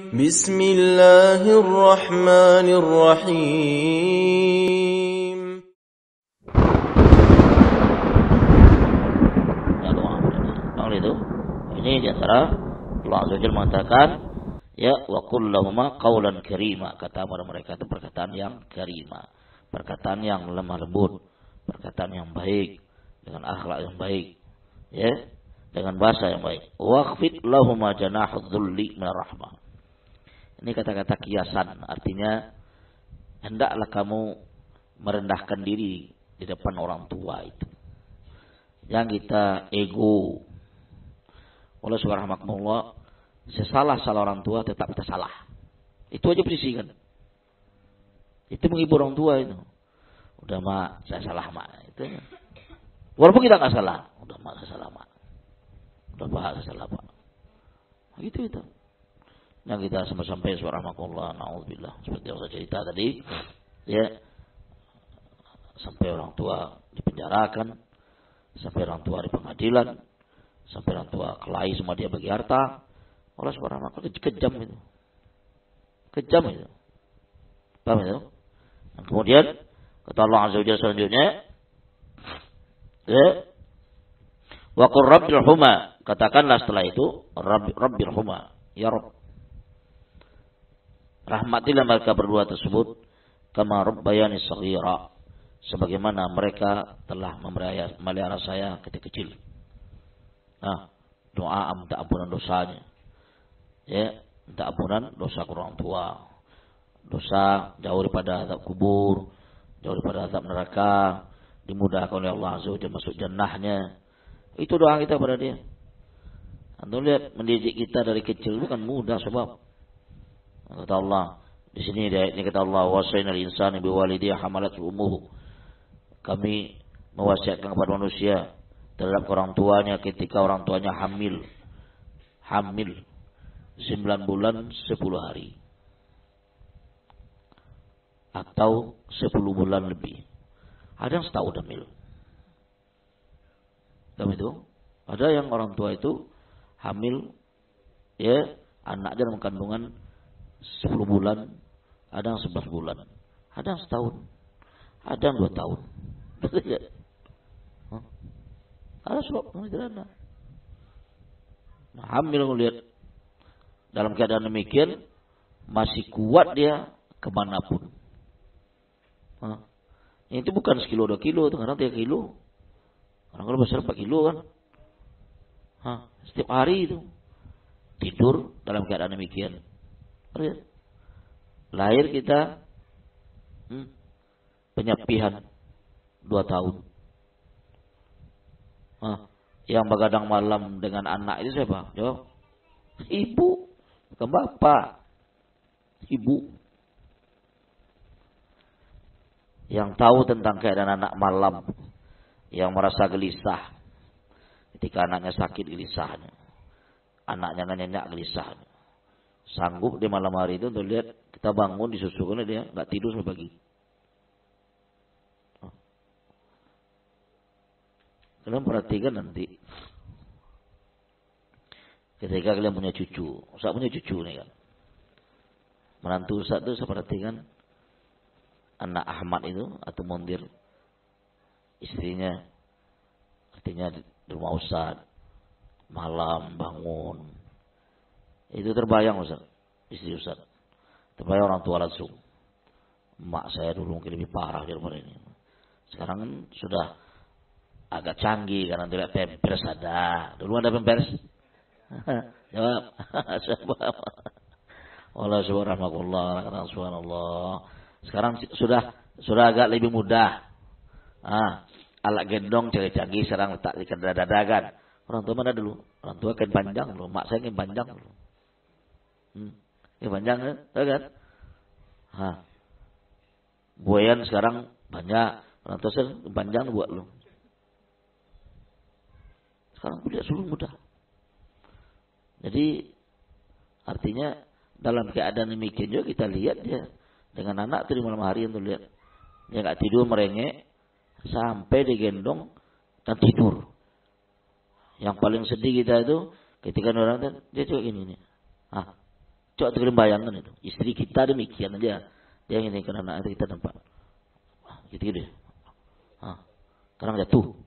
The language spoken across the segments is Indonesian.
بسم الله الرحمن الرحيم. Ya doa. Kalau itu, ini di antara Allah Azza wa Jalla mengatakan, ya wa qul lahuma qawlan karima, kata kepada mereka itu perkataan yang karima, perkataan yang lemah lembut, perkataan yang baik, dengan akhlak yang baik, ya, dengan bahasa yang baik. Waqfid lahuma janahadz dzulli minar rahmah. Ini kata-kata kiasan, artinya hendaklah kamu merendahkan diri di depan orang tua itu. Yang kita ego. Oleh subhanallah, sesalah-salah orang tua tetap kita salah. Itu aja berisi kan. Itu menghibur orang tua itu. Udah mak, saya salah mak. Itu. Walaupun kita nggak salah, udah mak saya salah mak. Udah pak saya salah pak. Gitu itu. Yang kita sampai subhanallah, naudzubillah, seperti yang saya cerita tadi, ya, sampai orang tua dipenjarakan, sampai orang tua di pengadilan, sampai orang tua kelahi semua dia bagi harta. Allah subhanahu wa ta'ala kejam itu. Kejam itu. Paham itu? Dan kemudian kata Allah Azza wa Jalla selanjutnya, ya, wa qur rabbirhuma, katakanlah setelah itu, rabbirhuma, ya Rabb, rahmatilah mereka berdua tersebut, kama rabbayani shaghira, sebagaimana mereka telah memelihara saya ketika kecil. Nah, doa minta ampunan dosanya. Ya, minta ampunan dosa orang tua. Dosa jauh daripada azab kubur, jauh daripada azab neraka, dimudahkan oleh Allah Azza wa Jalla masuk jannahnya. Itu doa kita pada dia. Antum lihat, mendidik kita dari kecil bukan mudah, sebab kata Allah di sini, ini kata Allah, wasainal insani biwalidayhi hamalat ummuhu, kami mewasiatkan kepada manusia terhadap orang tuanya ketika orang tuanya hamil 9 bulan 10 hari atau 10 bulan lebih. Ada yang setahun hamil. Tahu itu? Ada yang orang tua itu hamil, ya, anaknya dalam kandungan 10 bulan, ada yang 11 bulan, ada yang setahun, ada yang 2 tahun. Betul tidak? Ada sebab tidak. Nah, hamil melihat dalam keadaan demikian masih kuat dia kemanapun. Itu bukan sekilo 2 kilo, kadang 3 kilo, kadang besar 4 kilo kan. Setiap hari itu tidur dalam keadaan demikian. Lahir kita penyepihan 2 tahun. Yang begadang malam dengan anak itu siapa? Jawab. Ibu, bukan bapak. Ibu. Yang tahu tentang keadaan anak malam, yang merasa gelisah ketika anaknya sakit, gelisahnya. Anaknya nyenyak, gelisahnya. Sanggup di malam hari itu untuk lihat kita bangun disusukan, dia nggak tidur sampai pagi. Kalian perhatikan nanti ketika kalian punya cucu, Ustaz punya cucu nih kan, menantu Ustaz itu saya perhatikan anak Ahmad itu atau Mondir, istrinya, artinya di rumah Ustaz, malam bangun. Itu terbayang Ustaz, istri Ustaz. Terbayang orang tua langsung. Mak saya dulu mungkin lebih parah daripada ini. Sekarang kan sudah agak canggih karena tidak pampers ada. Dulu ada pampers? Jawab. Allah subhanallah. Sekarang sudah agak lebih mudah. Alat gendong canggih sekarang letak di dada kan. Orang tua mana dulu? Orang tua kain panjang dulu. Mak saya kain panjang dulu. Panjang kan? Buayan sekarang banyak. Orang tua saya panjang buat lu. Sekarang tidak sulit mudah. Jadi artinya dalam keadaan demikian juga kita lihat dia dengan anak itu di malam hari untuk lihat dia nggak tidur merengek sampai digendong dan tidur. Yang paling sedih kita itu ketika orang dia juga gini nih. Coba kalian bayangkan itu. Istri kita demikian aja. Dia ingin anak itu kita nampak. Gitu deh. Sekarang jatuh.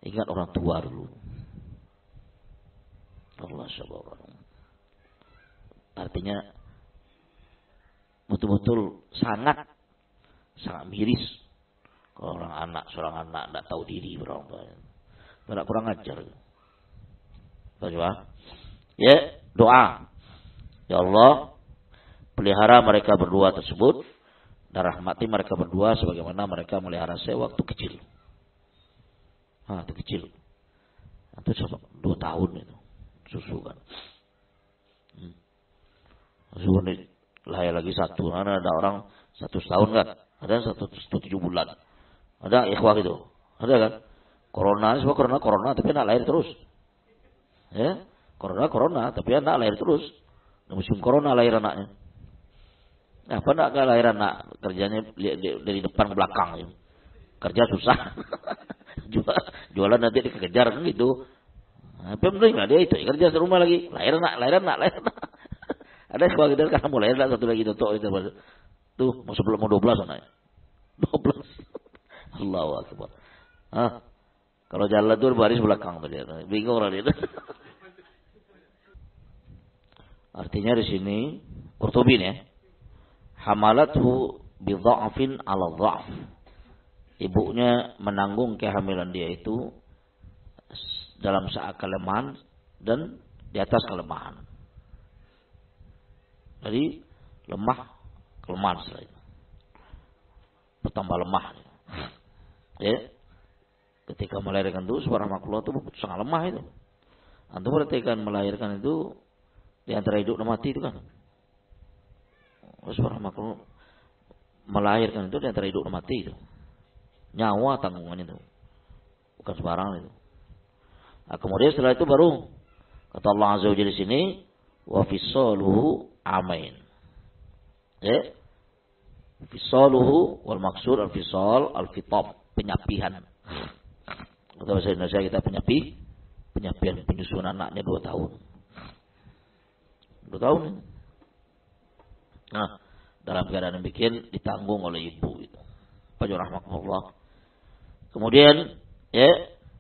Ingat orang tua dulu. Allah subhanahu. Artinya betul-betul sangat miris kalau seorang anak tidak tahu diri orang tuanya. Tidak kurang ajar. Bagaimana? Ya, doa. Ya Allah, pelihara mereka berdua tersebut dan rahmati mereka berdua sebagaimana mereka melihara saya waktu kecil. Waktu kecil. Itu 2 tahun itu. Susu kan. Susu lahir lagi 1. Karena ada orang 1 tahun kan. Ada 1 7 bulan. Ada ikhwah gitu. Ada kan. Corona tapi anak lahir terus. Ya. Corona tapi anak lahir terus. Musim corona lahir anaknya. Apa enggak lahir anak kerjanya dari depan ke belakang ya. Kerja susah. Jualan nanti dikejar kan gitu. Apa penting lah dia itu kerja di rumah lagi. Lahir anak. Ada sekolah kita kan mau lahir satu lagi itu tuh mau 12 anaknya. 12. Allahu akbar. Kalau jalan tuh baris belakang tuh dia. Bingung lah dia. Artinya di sini Qurtubi ya. Hamalathu bi dha'fin 'ala dha'f. Ibunya menanggung kehamilan dia itu dalam saat kelemahan dan di atas kelemahan. Jadi kelemahan setelah itu. Bertambah lemah. Ya. Ketika melahirkan itu subhanallah itu sangat lemah itu. Antum perhatikan melahirkan itu di antara hidup dan mati itu kan. Subhanallah melahirkan itu di antara hidup dan mati itu. Nyawa tanggungannya itu. Bukan sembarangan itu. Nah, kemudian setelah itu baru kata Allah Azza wa Jalla di sini wa fisaluhu amain. Ya. Fisaluhu wal maksud al-fisal al-fitab, penyapihan. Kata bahasa Indonesia kita penyapihan penyusunan anaknya 2 tahun. 2 tahun. Nah, dalam keadaan demikian ditanggung oleh ibu itu. Rahmatullah. Kemudian ya,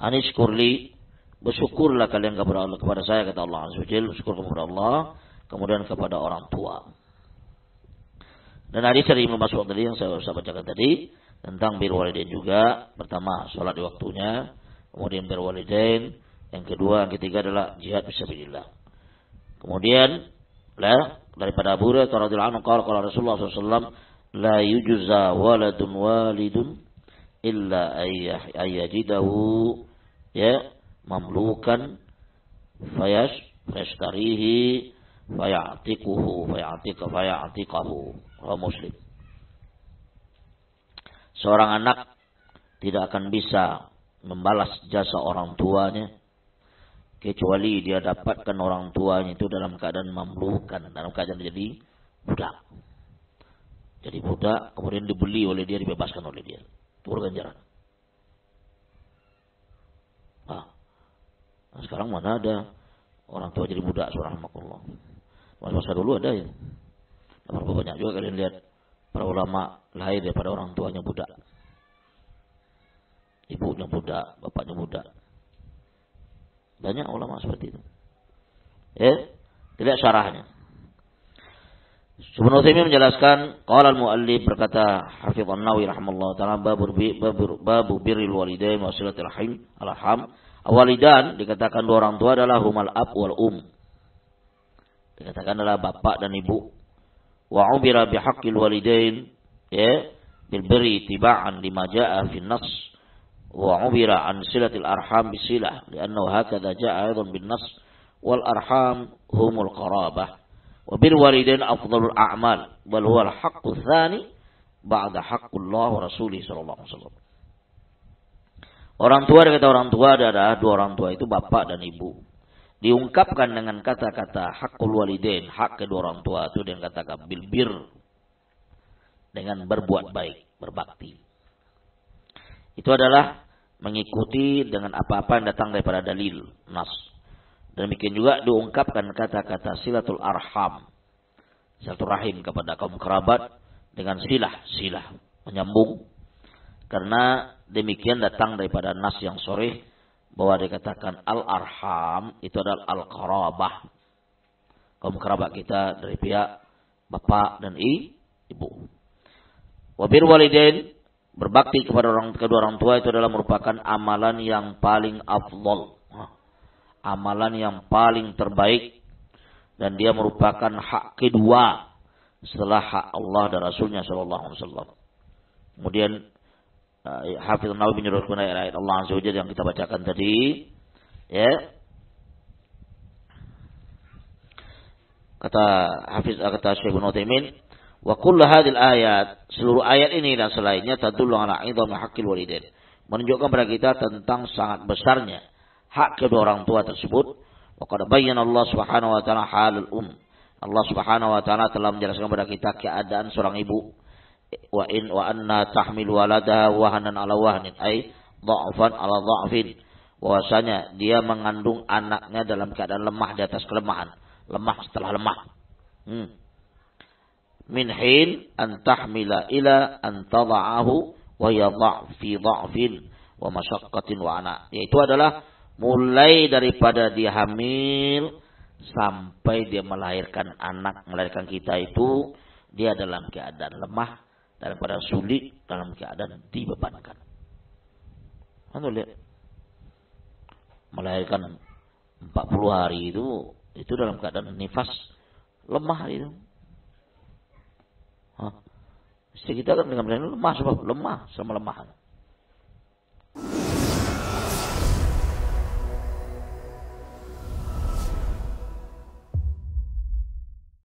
anishkurli, bersyukurlah kalian kepada saya kata Allah Azza wa Jalla, bersyukur kepada Allah, kemudian kepada orang tua. Dan hadis dari Ibnu Mas'ud tadi yang saya bacakan tadi tentang birrul walidain juga, pertama salat di waktunya, kemudian birrul walidain, yang kedua, yang ketiga adalah jihad fisabilillah. Kemudian daripada Abu Hurairah radhiyallahu anhu qala Rasulullah sallallahu alaihi wasallam la yujza walidun illa ayyajidahu ya mamlukan fayashtarihi fayatiquhu Muslim. Seorang anak tidak akan bisa membalas jasa orang tuanya kecuali dia dapatkan orang tuanya itu dalam keadaan mamlukan, dalam keadaan jadi budak. Jadi budak, kemudian dibeli oleh dia, dibebaskan oleh dia. Itu ganjaran. Nah, sekarang mana ada orang tua jadi budak, subhanallah. Masa dulu ada ya. Berapa banyak juga kalian lihat para ulama lahir daripada orang tuanya budak. Ibunya budak, bapaknya budak. Banyak ulama seperti itu. Ya, tidak syarahnya. Ibnu Utsaimin menjelaskan, qala al-muallif berkata Hafidz An-Nawawi rahimallahu taala babu birril walidain wa silatul arham. Walidan dikatakan 2 orang tua adalah humal ab wal Dikatakan adalah bapak dan ibu. Wa ubira bi haqqil walidain ya bil birri tiba'an lima jaa'a fi an-nass. Wa ubira an silatil arham bisilah li'annahu hakadha jaa'a aidan bin nass wal arham humul qarabah. Wa bil walidain afdhalul a'mal bal huwa al-haqqu tsani ba'da haqqullah wa rasulih sallallahu alaihi wasallam. Orang tua, kata orang tua adalah 2 orang tua itu bapak dan ibu. Diungkapkan dengan kata-kata haqqul walidain, hak kedua orang tua itu dengan kata bil bir, dengan berbuat baik, berbakti. Itu adalah mengikuti dengan apa-apa yang datang daripada dalil nas. Demikian juga diungkapkan kata-kata silatul arham, silaturahim kepada kaum kerabat dengan silah menyambung. Karena demikian datang daripada nas yang sharih bahwa dikatakan al-arham itu adalah al-qarabah, kaum kerabat kita dari pihak bapak dan ibu. Wabir walidain, berbakti kepada kedua orang tua itu adalah merupakan amalan yang paling afdal, amalan yang paling terbaik, dan dia merupakan hak kedua setelah hak Allah dan Rasulnya sallallahu alaihi wasallam. Kemudian Hafiz Nawawi menyebutkan ayat Allah Azza wa Jalla yang kita bacakan tadi, ya. Kata Syekh Ibnu Utsaimin, wa kullu hadhil ayat, seluruh ayat ini dan selainnya tadullu ala idham haqqil walidain, menunjukkan kepada kita tentang sangat besarnya hak kedua orang tua tersebut. Wa qad bayyana Allah Subhanahu wa taala halul Allah Subhanahu wa taala telah menjelaskan kepada kita keadaan seorang ibu. Wa anna tahmil waladaha wahanan ala wahnin, ay dha'fan ala dha'fin, bahwasanya dia mengandung anaknya dalam keadaan lemah di atas kelemahan, lemah setelah lemah. Min hin an tahmila ila an tada'ahu wa yadha' fi dha'fin wa masyaqqatin wa ana, yaitu adalah mulai daripada dia hamil sampai dia melahirkan anak, melahirkan kita itu dia dalam keadaan lemah, daripada sulit, dalam keadaan dibebankan. Anda lihat, melahirkan 40 hari itu dalam keadaan nifas, lemah itu. Istri kita kan dengan lemah, sebab lemah sama lemahan.